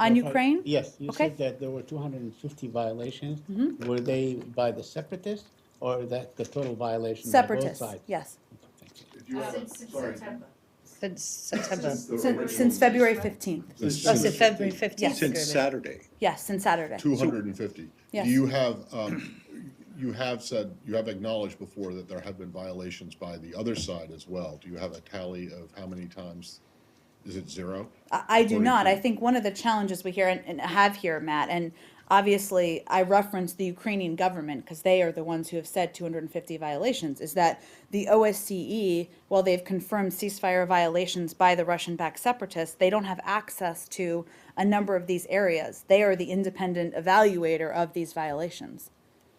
On Ukraine? Yes, you Okay. said that there were 250 violations. Mm-hmm. Were they by the separatists or that the total violation by both Separatists, sides? yes. Thank you. If you have, sorry, Since September. since the Since original February ceasefire. 15th. Oh, so February 15th Yes. agreement. Since Saturday, Yes, since Saturday. 250. Yes. Do you have, you have said, you have acknowledged before that there have been violations by the other side as well. Do you have a tally of how many times? Is it zero? I do According not. to- I think one of the challenges we hear and have here, Matt, and obviously I reference the Ukrainian government because they are the ones who have said 250 violations, is that the OSCE, while they've confirmed ceasefire violations by the Russian-backed separatists, they don't have access to a number of these areas. They are the independent evaluator of these violations.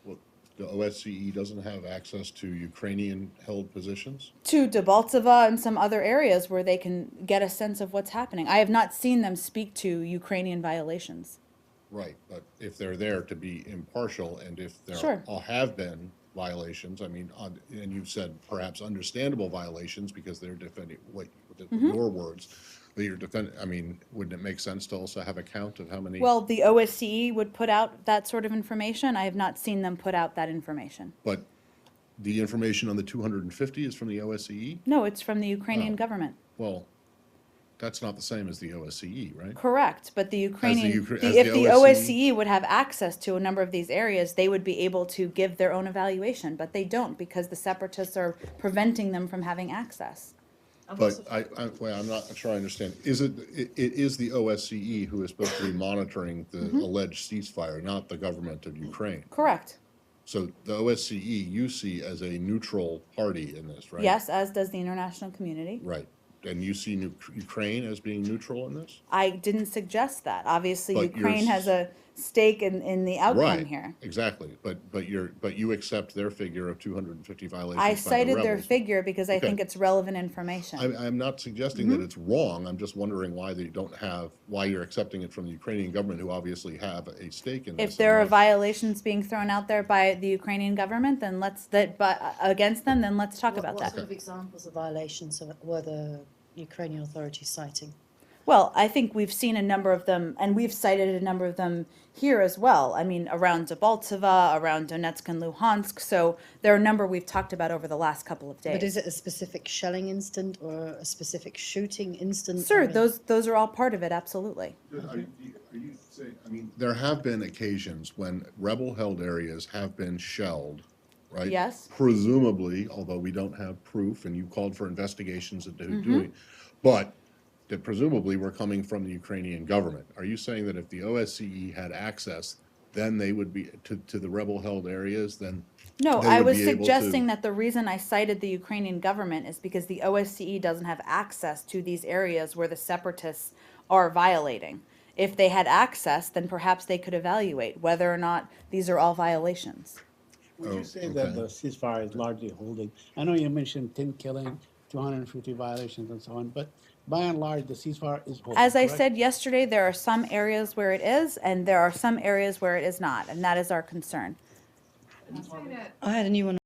Well, the OSCE doesn't have access to Ukrainian-held positions? To Debaltseve and some other areas where they can get a sense of what's happening. I have not seen them speak to Ukrainian violations. Right, but if they're there to be impartial, and if there Sure. all have been violations, I mean, and you've said perhaps understandable violations because they're defending what, your words, but you're defending, I mean, wouldn't it make sense to also have a count of how many? Well, the OSCE would put out that sort of information. I have not seen them put out that information. But the information on the 250 is from the OSCE? No, it's from the Ukrainian Oh. government. Well, that's not the same as the OSCE, right? Correct, but the Ukrainian, Ukra- the- as if the the OSCE OSCE would have access to a number of these areas, they would be able to give their own evaluation, but they don't because the separatists are preventing them from having access. But well, I'm not sure I understand. Is it is the OSCE who is supposed to be monitoring the alleged ceasefire, not the government of Ukraine? Correct. So the OSCE you see as a neutral party in this, right? Yes, as does the international community. Right. And you see Ukraine as being neutral in this? I didn't suggest that. Obviously, But Ukraine has a stake in the outcome Right, here. exactly. But you accept their figure of 250 violations by I the cited their rebels. figure because I Okay. think it's relevant information. I'm not suggesting that it's wrong. I'm just wondering why they don't have, why you're accepting it from the Ukrainian government, who obviously have a stake in this. If there are and violations being thrown out there by the Ukrainian government, then against them, then let's talk about What that. sort of examples of violations were the Ukrainian authorities citing? Well, I think we've seen a number of them, and we've cited a number of them here as well. I mean, around Debaltseve, around Donetsk and Luhansk. So there are a number we've talked about over the last couple of days. But is it a specific shelling incident or a specific shooting incident? Sure, or a- those are all part of it, absolutely. Are you saying, I mean, there have been occasions when rebel-held areas have been shelled, right? Yes. Presumably, although we don't have proof, and you called for investigations into who Mm-hmm. doing, but that presumably were coming from the Ukrainian government. Are you saying that if the OSCE had access, then they would be, to the rebel-held areas, then? No, they I would was be able to- suggesting that the reason I cited the Ukrainian government is because the OSCE doesn't have access to these areas where the separatists are violating. If they had access, then perhaps they could evaluate whether or not these are all violations. Would Oh, you say that okay. the ceasefire is largely holding? I know you mentioned 10 killing, 250 violations and so on, but by and large, the ceasefire is holding, As I correct? said yesterday, there are some areas where it is, and there are some areas where it is not, and that is our concern. I had a new one.